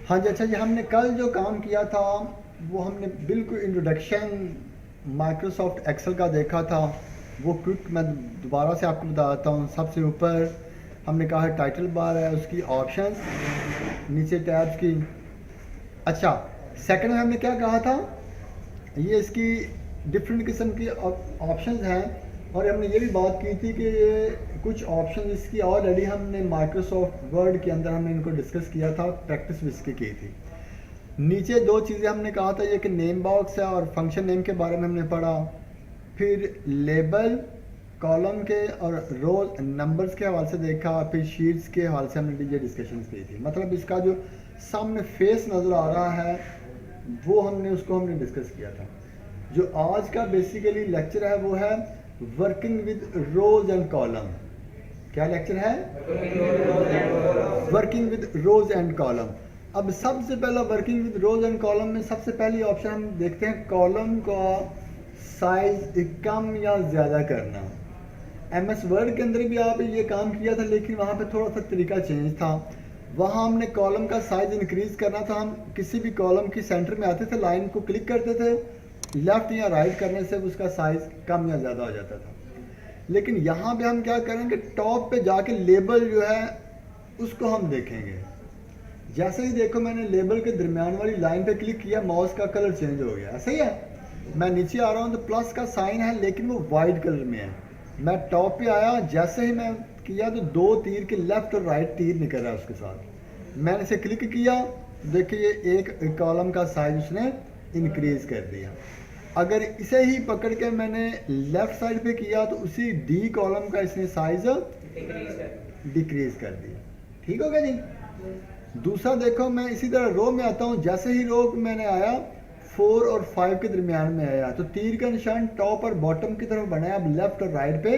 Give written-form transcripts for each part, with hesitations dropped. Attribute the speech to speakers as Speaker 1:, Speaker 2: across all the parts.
Speaker 1: हाँ जी, अच्छा जी, हमने कल जो काम किया था वो हमने बिल्कुल इंट्रोडक्शन माइक्रोसॉफ्ट एक्सेल का देखा था। वो क्विक मैं दोबारा से आपको बताता हूँ। सबसे ऊपर हमने कहा है टाइटल बार है, उसकी ऑप्शंस, नीचे टैब्स की। अच्छा, सेकंड में हमने क्या कहा था, ये इसकी डिफरेंट किस्म की ऑप्शंस हैं। और हमने ये भी बात की थी कि ये कुछ ऑप्शन इसकी ऑलरेडी हमने माइक्रोसॉफ्ट वर्ड के अंदर हमने इनको डिस्कस किया था, प्रैक्टिस भी इसकी की थी। नीचे दो चीज़ें हमने कहा था, ये कि नेम बॉक्स है और फंक्शन नेम के बारे में हमने पढ़ा। फिर लेबल कॉलम के और रोज नंबर्स के हवाले से देखा। फिर शीट्स के हवाले से हमने ये डिस्कशन की थी। मतलब इसका जो सामने फेस नज़र आ रहा है वो हमने डिस्कस किया था। जो आज का बेसिकली लेक्चर है वो है working with rows and column. क्या लेक्चर है? Working with rows and column. अब सबसे पहला working with rows and column में सबसे पहली ऑप्शन हम देखते हैं कॉलम का साइज कम या ज़्यादा करना। एमएस वर्ड के अंदर भी आप ये काम किया था, लेकिन वहाँ पे थोड़ा सा तरीका चेंज था। वहाँ हमने कॉलम का साइज इंक्रीज करना था। हम किसी भी कॉलम की सेंटर में आते थे, लाइन को क्लिक करते थे, लेफ्ट या राइट करने से उसका साइज कम या ज़्यादा हो जाता था। लेकिन यहाँ पे हम क्या करेंगे, टॉप पे जाके लेबल जो है उसको हम देखेंगे। जैसे ही देखो मैंने लेबल के दरमियान वाली लाइन पे क्लिक किया, माउस का कलर चेंज हो गया। ऐसा ही है। मैं नीचे आ रहा हूँ तो प्लस का साइन है, लेकिन वो वाइट कलर में है। मैं टॉप पे आया, जैसे ही मैं किया तो दो तीर के लेफ्ट और राइट तीर निकल रहा है उसके साथ। मैंने इसे क्लिक किया, देखिए एक कॉलम का साइज उसने इंक्रीज कर दिया। अगर इसे ही पकड़ के मैंने लेफ्ट साइड पे किया तो उसी डी कॉलम का इसने साइज डिक्रीज कर दिया। ठीक हो गया जी। दूसरा देखो, मैं इसी तरह रो में आता हूँ। जैसे ही रो मैंने आया 4 और 5 के दरमियान में आया तो तीर का निशान टॉप और बॉटम की तरफ बनाया, अब लेफ्ट और राइट पे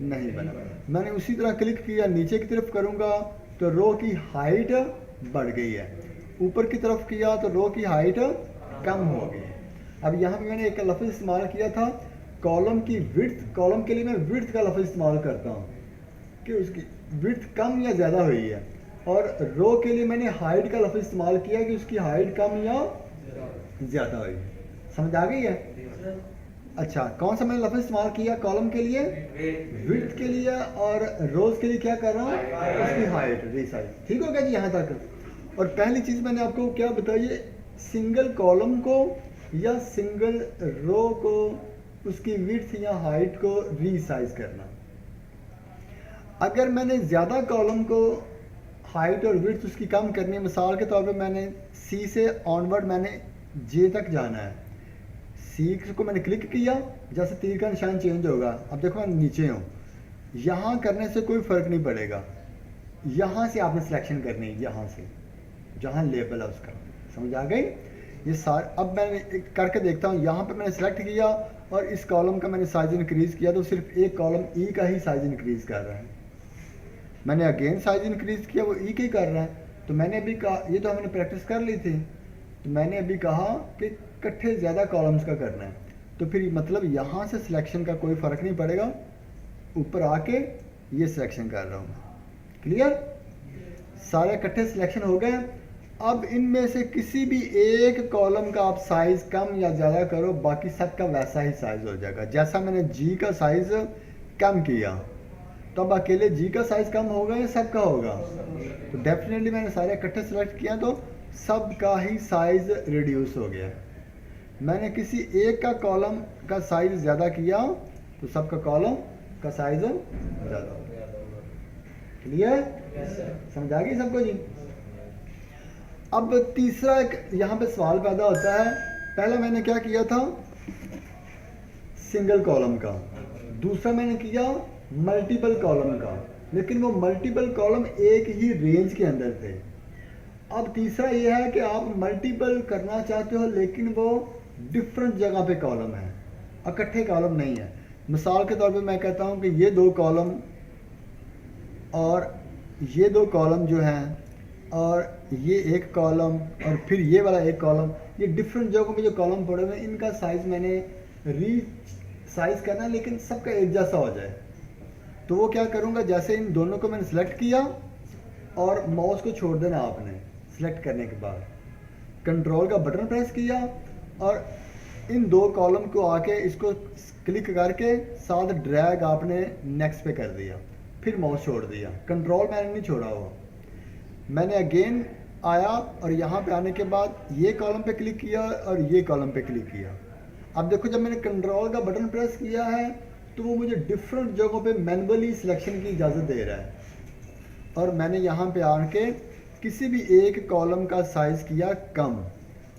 Speaker 1: नहीं बना। मैंने उसी तरह क्लिक किया, नीचे की तरफ करूँगा तो रो की हाइट बढ़ गई है, ऊपर की तरफ किया तो रो की हाइट कम हो गई है। अब यहाँ पे मैंने एक लफ्ज़ इस्तेमाल किया था कॉलम की विड्थ। कॉलम के लिए मैं विड्थ का लफ्ज़ इस्तेमाल करता हूँ कि उसकी विड्थ कम या ज़्यादा हुई है। और रो के लिए मैंने हाइट का लफ्ज़ इस्तेमाल किया कि उसकी हाइट कम या ज़्यादा हुई है। समझ आ गई है? अच्छा, कौन सा मैंने लफ्ज़ इस्तेमाल किया कॉलम के लिए? विड्थ के लिए। और रोज के लिए क्या कर रहा हूँ? उसकी हाइट रीसाइज। ठीक हो गया जी यहाँ तक। और पहली चीज़ मैंने आपको क्या बताई, सिंगल कॉलम को या सिंगल रो को उसकी विड्थ या हाइट को रीसाइज करना। अगर मैंने ज़्यादा कॉलम को हाइट और विड्थ उसकी कम करनी है, मिसाल के तौर पे मैंने सी से ऑनवर्ड मैंने जे तक जाना है, सी को मैंने क्लिक किया, जैसे तीर का निशान चेंज होगा। अब देखो मैं नीचे हूँ, यहाँ करने से कोई फ़र्क नहीं पड़ेगा। यहाँ से आपने सिलेक्शन करनी है, यहाँ से जहाँ लेबल है उसका। समझ आ गई? ये सार अब मैंने करके देखता हूँ। यहाँ पे मैंने सेलेक्ट किया और इस कॉलम का मैंने साइज इंक्रीज़ किया तो सिर्फ एक कॉलम ई का ही साइज इंक्रीज़ कर रहा है। मैंने अगेन साइज इंक्रीज़ किया, वो ई के कर रहा है। तो मैंने अभी कहा, ये तो हमने प्रैक्टिस कर ली थी, तो मैंने अभी कहा कि इकट्ठे ज़्यादा कॉलम्स का करना है। तो फिर मतलब यहाँ से सिलेक्शन का कोई फ़र्क नहीं पड़ेगा, ऊपर आके ये सिलेक्शन कर रहा हूँ। क्लियर? सारे इकट्ठे सिलेक्शन हो गए। अब इनमें से किसी भी एक कॉलम का आप साइज़ कम या ज़्यादा करो, बाकी सब का वैसा ही साइज़ हो जाएगा। जैसा मैंने जी का साइज़ कम किया तो अब अकेले जी का साइज़ कम होगा या सब का होगा? तो डेफिनेटली मैंने सारे इकट्ठे सेलेक्ट किया तो सब का ही साइज़ रिड्यूस हो गया। मैंने किसी एक का कॉलम का साइज़ ज़्यादा किया तो सब का कॉलम का साइज़ ज़्यादा हो गया। क्लियर? समझ आ गई सबको जी? अब तीसरा एक यहाँ पे सवाल पैदा होता है। पहला मैंने क्या किया था, सिंगल कॉलम का। दूसरा मैंने किया मल्टीपल कॉलम का, लेकिन वो मल्टीपल कॉलम एक ही रेंज के अंदर थे। अब तीसरा ये है कि आप मल्टीपल करना चाहते हो लेकिन वो डिफरेंट जगह पे कॉलम है, इकट्ठे कॉलम नहीं है। मिसाल के तौर पे मैं कहता हूँ कि ये दो कॉलम और ये दो कॉलम जो हैं और ये एक कॉलम और फिर ये वाला एक कॉलम, ये डिफरेंट जगहों पे जो कॉलम पड़े हुए हैं इनका साइज़ मैंने री साइज़ करना है, लेकिन सबका एक जैसा हो जाए। तो वो क्या करूँगा, जैसे इन दोनों को मैंने सेलेक्ट किया और माउस को छोड़ देना आपने, सिलेक्ट करने के बाद कंट्रोल का बटन प्रेस किया और इन दो कॉलम को आके इसको क्लिक करके साथ ड्रैग आपने नेक्स्ट पे कर दिया, फिर माउस छोड़ दिया। कंट्रोल मैंने नहीं छोड़ा हुआ, मैंने अगेन आया और यहाँ पे आने के बाद ये कॉलम पे क्लिक किया और ये कॉलम पे क्लिक किया। अब देखो जब मैंने कंट्रोल का बटन प्रेस किया है तो वो मुझे डिफरेंट जगहों पे मैनुअली सिलेक्शन की इजाज़त दे रहा है और मैंने यहाँ पे आके किसी भी एक कॉलम का साइज़ किया कम।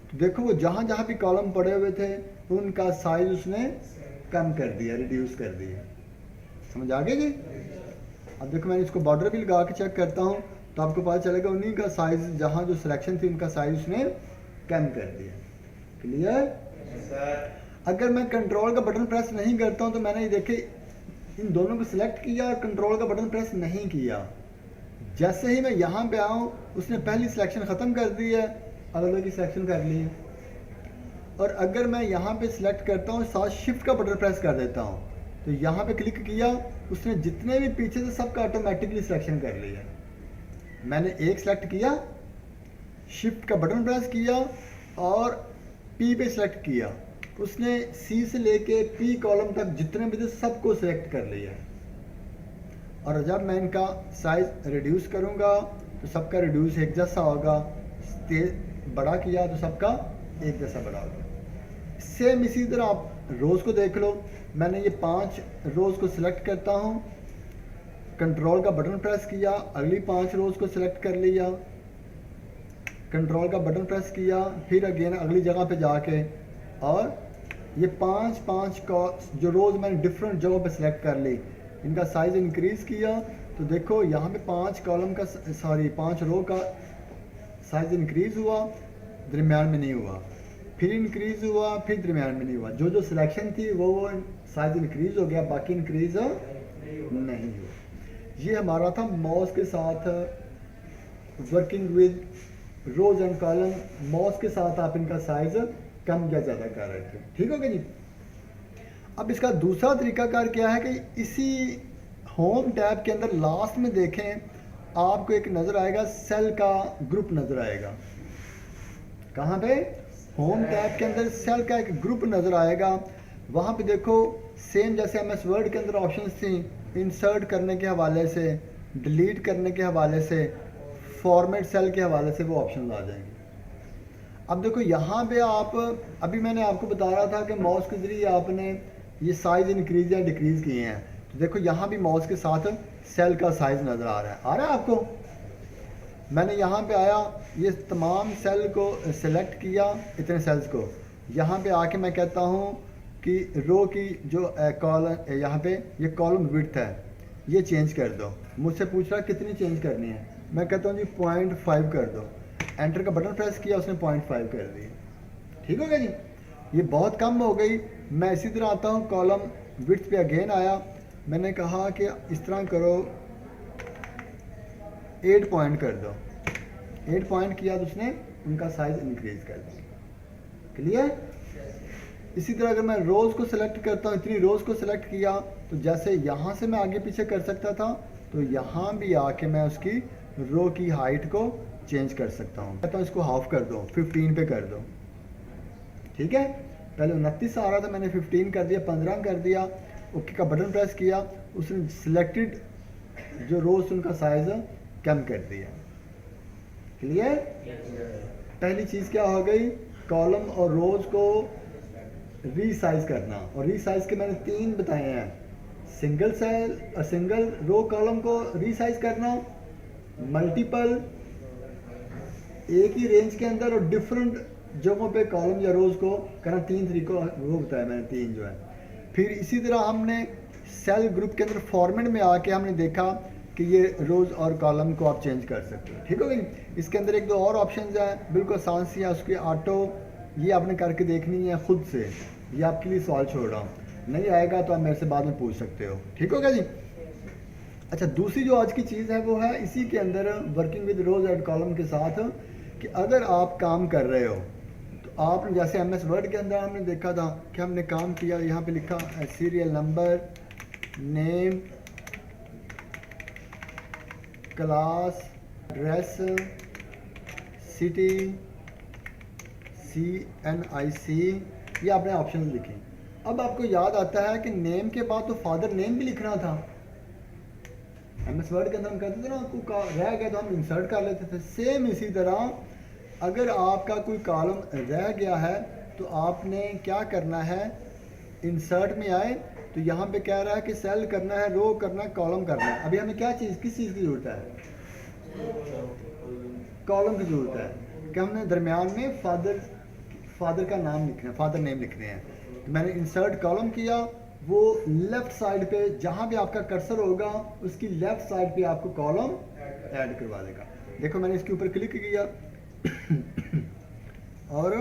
Speaker 1: तो देखो वो जहाँ जहाँ भी कॉलम पड़े हुए थे उनका साइज़ उसने कम कर दिया, रिड्यूस कर दिया। समझ आ गया जी? अब देखो मैं इसको बॉर्डर भी लगा के चेक करता हूँ तो आपको पता चलेगा उन्हीं का साइज़, जहाँ जो सिलेक्शन थी उनका साइज़ उसने कम कर दिया। क्लियर? अगर मैं कंट्रोल का बटन प्रेस नहीं करता हूँ तो मैंने ये देखे इन दोनों को सिलेक्ट किया और कंट्रोल का बटन प्रेस नहीं किया, जैसे ही मैं यहाँ पे आऊँ उसने पहली सिलेक्शन ख़त्म कर दी है, अगले की सिलेक्शन कर ली है। और अगर मैं यहाँ पे सिलेक्ट करता हूँ साथ शिफ्ट का बटन प्रेस कर देता हूँ तो यहाँ पे क्लिक किया, उसने जितने भी पीछे से सबका ऑटोमेटिकली सिलेक्शन कर लिया। मैंने एक सिलेक्ट किया, शिफ्ट का बटन प्रेस किया और पी पे सिलेक्ट किया, उसने सी से लेके पी कॉलम तक जितने भी थे सबको सिलेक्ट कर लिया। और जब मैं इनका साइज रिड्यूस करूंगा तो सबका रिड्यूस एक जैसा होगा, बड़ा किया तो सबका एक जैसा बड़ा होगा। सेम इसी तरह आप रोज़ को देख लो, मैंने ये 5 रोज़ को सिलेक्ट करता हूँ, कंट्रोल का बटन प्रेस किया, अगली 5 रोज़ को सिलेक्ट कर लिया, कंट्रोल का बटन प्रेस किया, फिर अगेन अगली जगह पे जाके और ये 5 का जो रोज़ मैंने डिफरेंट जगहों पे सिलेक्ट कर ली, इनका साइज़ इंक्रीज़ किया तो देखो यहाँ पे 5 कॉलम का 5 रो का साइज़ इंक्रीज़ हुआ, दरमियान में नहीं हुआ, फिर इंक्रीज़ हुआ, फिर दरमियान में नहीं हुआ। जो जो सिलेक्शन थी वो साइज़ इंक्रीज़ हो गया, बाकी इंक्रीज़ नहीं हुआ। ये हमारा था माउस के साथ working with rows and column. Mouse के साथ आप इनका साइज़ कम या ज़्यादा कर रहे थे। ठीक हो गया जी? अब इसका दूसरा तरीकाकार क्या है कि इसी होम टैब के अंदर लास्ट में देखें आपको एक नज़र आएगा, सेल का ग्रुप नज़र आएगा। कहाँ पे? होम टैब के अंदर सेल का एक ग्रुप नज़र आएगा। वहाँ पे देखो सेम जैसे MS वर्ड के अंदर ऑप्शंस थी, इंसर्ट करने के हवाले से, डिलीट करने के हवाले से, फॉर्मेट सेल के हवाले से वो ऑप्शन आ जाएंगे। अब देखो यहाँ पे आप, अभी मैंने आपको बता रहा था कि माउस के ज़रिए आपने ये साइज़ इंक्रीज़ या डिक्रीज़ किए हैं, तो देखो यहाँ भी माउस के साथ सेल का साइज़ नज़र आ रहा है आपको? मैंने यहाँ पे आया, ये तमाम सेल को सिलेक्ट किया, इतने सेल्स को, यहाँ पे आके मैं कहता हूँ कि रो की जो कॉलम यहाँ पे ये कॉलम विड्थ है ये चेंज कर दो। मुझसे पूछ रहा कितनी चेंज करनी है, मैं कहता हूँ जी 0.5 कर दो। एंटर का बटन प्रेस किया, उसने 0.5 कर दिया। ठीक हो गया जी? ये बहुत कम हो गई। मैं इसी तरह आता हूँ, कॉलम विड्थ पे अगेन आया, मैंने कहा कि इस तरह करो, 8 पॉइंट कर दो। 8 पॉइंट किया तो उसने उनका साइज इंक्रीज कर दिया। क्लियर? इसी तरह अगर मैं रोज़ को सिलेक्ट करता हूँ, इतनी रोज़ को सिलेक्ट किया तो जैसे यहाँ से मैं आगे पीछे कर सकता था तो यहाँ भी आके मैं उसकी रो की हाइट को चेंज कर सकता हूँ। कहता हूँ इसको हाफ कर दो, 15 पे कर दो। ठीक है? पहले 29 आ रहा था, मैंने 15 कर दिया, 15 कर दिया। ओके का बटन प्रेस किया, उसने सिलेक्टेड जो रोज उनका साइज कम कर दिया। क्लियर? पहली चीज़ क्या हो गई? कॉलम और रोज को रीसाइज करना। और रीसाइज के मैंने 3 बताए हैं। सिंगल रो कॉलम को रीसाइज करना, मल्टीपल एक ही रेंज के अंदर और डिफरेंट जगहों पे कॉलम या रोज को करना। 3 तरीकों वो बताया मैंने, 3 जो है। फिर इसी तरह हमने सेल ग्रुप के अंदर फॉर्मेट में आके हमने देखा कि ये रोज और कॉलम को आप चेंज कर सकते हो। ठीक हो गई? इसके अंदर 1-2 और ऑप्शंस हैं, बिल्कुल आसान सी है। उसकी ऑटो ये आपने करके देखनी है खुद से, ये आपके लिए सवाल छोड़ रहा हूँ। नहीं आएगा तो आप मेरे से बाद में पूछ सकते हो। ठीक हो गया जी? अच्छा, दूसरी जो आज की चीज़ है वो है इसी के अंदर working with rows and column के साथ कि अगर आप काम कर रहे हो तो आपने जैसे MS वर्ड के अंदर हमने देखा था कि हमने काम किया, यहाँ पे लिखा serial number, name, class, address, city CNIC, ये आपने ऑप्शन लिखे। अब आपको याद आता है कि नेम के बाद तो फादर नेम भी लिखना था। MS वर्ड के अंदर हम कहते थे ना, कोई रह गया तो हम इंसर्ट कर लेते थे। सेम इसी तरह अगर आपका कोई कॉलम रह गया है तो आपने क्या करना है, इंसर्ट में आए तो यहाँ पे कह रहा है कि सेल करना है, रो करना है, कॉलम करना है। अभी हमें क्या चीज़, किस चीज़ की ज़रूरत है? कॉलम की ज़रूरत है कि हमने दरमियान में फादर का नाम लिखना है, फादर नेम लिखने हैं। तो मैंने इंसर्ट कॉलम किया, वो लेफ़्ट साइड पे जहाँ भी आपका कर्सर होगा उसकी लेफ़्ट साइड पे आपको कॉलम ऐड करवा देगा। देखो मैंने इसके ऊपर क्लिक किया और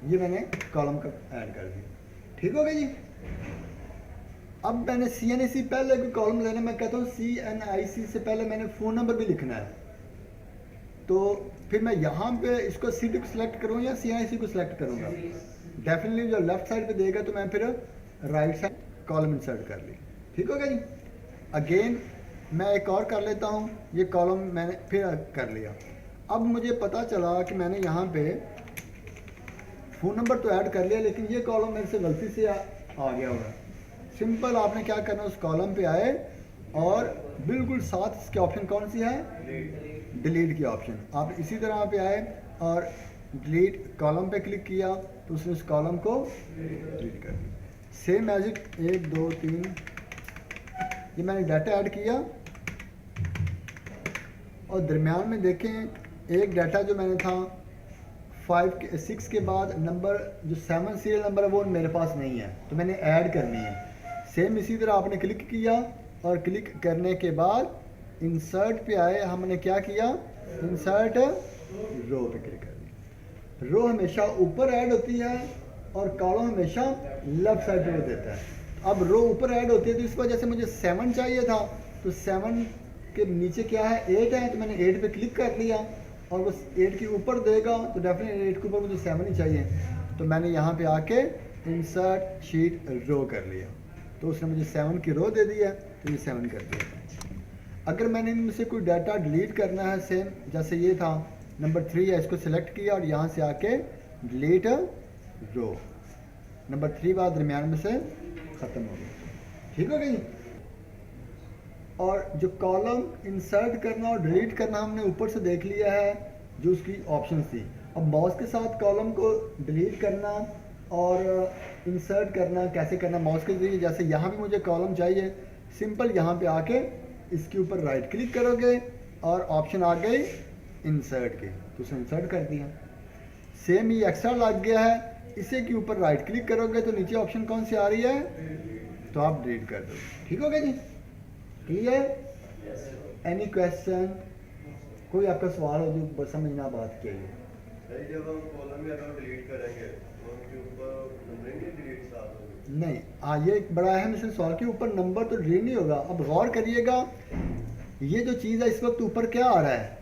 Speaker 1: ये मैंने कॉलम का ऐड कर दिया। ठीक हो गया जी। अब मैंने CNIC पहले कोई कॉलम लेना, मैं कहता हूँ CNIC से पहले मैंने फ़ोन नंबर भी लिखना है। तो फिर मैं यहाँ पे इसको सिटी को सिलेक्ट करूँ या CNIC को सिलेक्ट करूँगा? डेफिनेटली जो लेफ़्ट साइड पे देगा तो मैं फिर राइट साइड कॉलम इंसर्ट कर ली। ठीक हो गया जी। अगेन मैं एक और कर लेता हूँ, ये कॉलम मैंने फिर कर लिया। अब मुझे पता चला कि मैंने यहाँ पे फ़ोन नंबर तो ऐड कर लिया, लेकिन ये कॉलम मेरे से गलती से आ गया होगा। सिंपल आपने क्या करना, उस कॉलम पे आए और बिल्कुल साथ इसके ऑप्शन कौन सी है, डिलीट की ऑप्शन। आप इसी तरह पे आए और डिलीट कॉलम पे क्लिक किया तो उसने उस कॉलम को डिलीट कर दिया। सेम मैजिक 1 2 3, ये मैंने डाटा ऐड किया और दरमियान में देखें एक डाटा जो मैंने था 6 के बाद नंबर जो 7 सीरियल नंबर है वो मेरे पास नहीं है, तो मैंने ऐड करनी है। सेम इसी तरह आपने क्लिक किया और क्लिक करने के बाद इंसर्ट पे आए, हमने क्या किया, इंसर्ट रो पे क्लिक कर दिया। रो हमेशा ऊपर ऐड होती है और कॉलम हमेशा लेफ्ट साइड पे देता है। अब रो ऊपर ऐड होती है तो इस वजह से मुझे 7 चाहिए था, तो 7 के नीचे क्या है, 8 है, तो मैंने 8 पे क्लिक कर लिया और बस 8 के ऊपर देगा तो डेफिनेटली 8 के ऊपर मुझे 7 ही चाहिए। तो मैंने यहाँ पे आके इंसर्ट शीट रो कर लिया तो उसने मुझे 7 की रो दे दिया, तो ये 7 कर दिया। अगर मैंने इनमें से कोई डाटा डिलीट करना है, सेम जैसे ये था नंबर 3 है, इसको सिलेक्ट किया और यहाँ से आके डिलीट रो, नंबर 3 बाद दरमियान में से ख़त्म हो गया। ठीक हो गई। और जो कॉलम इंसर्ट करना और डिलीट करना हमने ऊपर से देख लिया है जो उसकी ऑप्शन थी। अब माउस के साथ कॉलम को डिलीट करना और इंसर्ट करना कैसे करना, माउस के जरिए। जैसे यहाँ भी मुझे कॉलम चाहिए, सिंपल यहाँ पे आके इसके ऊपर राइट क्लिक करोगे और ऑप्शन आ गए इंसर्ट के, तो उसे इंसर्ट कर दिया। सेम ही एक्स्ट्रा लग गया है, इसे के ऊपर राइट क्लिक करोगे तो नीचे ऑप्शन कौन सी आ रही है, तो आप डिलीट कर दो। ठीक हो गया जी, क्लियर। एनी क्वेश्चन, कोई आपका सवाल हो जो समझना बात के लिए?
Speaker 2: जब हम कॉलम या डिलीट करेंगे तो उनके ऊपर नंबर नहीं डिलीट साथ होगा?
Speaker 1: नहीं, हाँ ये एक बड़ा अहम इसमें सवाल के ऊपर नंबर तो डिलीट नहीं होगा। अब गौर करिएगा, ये जो चीज़ है इस वक्त ऊपर क्या आ रहा है,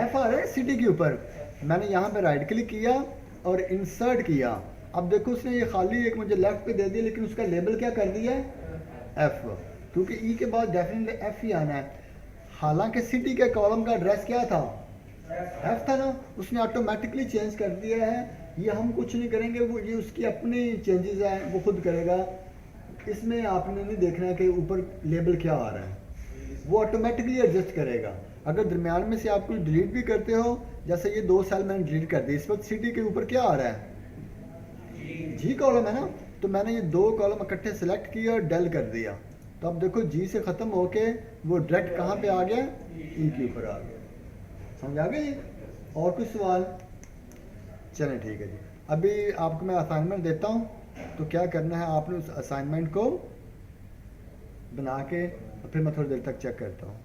Speaker 1: F आ रहा है सिटी के ऊपर। मैंने यहाँ पे राइट क्लिक किया और इंसर्ट किया। अब देखो उसने ये खाली एक मुझे लेफ्ट पे दे दिया, लेकिन उसका लेबल क्या कर दिया है, F, क्योंकि E के बाद डेफिनेटली F ही आना है। हालांकि सिटी के कॉलम का एड्रेस क्या था, F था ना, उसने ऑटोमेटिकली चेंज कर दिया है। ये हम कुछ नहीं करेंगे, वो ये उसकी अपनी चेंजेस हैं, वो खुद करेगा। इसमें आपने नहीं देखना है कि ऊपर लेबल क्या आ रहा है, वो ऑटोमेटिकली एडजस्ट करेगा। अगर दरमियान में से आप कुछ डिलीट भी करते हो, जैसे ये 2 सेल मैंने डिलीट कर दिए, इस वक्त सिटी के ऊपर क्या आ रहा है, G कॉलम है ना, तो मैंने ये 2 कॉलम इकट्ठे सेलेक्ट किया और डेल कर दिया। तो अब देखो G से ख़त्म होके वो डायरेक्ट कहाँ पे आ गया, E के ऊपर आ गया। समझ आ गई? और कुछ सवाल? चलें ठीक है जी। अभी आपको मैं असाइनमेंट देता हूँ, तो क्या करना है, आपने उस असाइनमेंट को बना के फिर मैं थोड़ी देर तक चेक करता हूँ।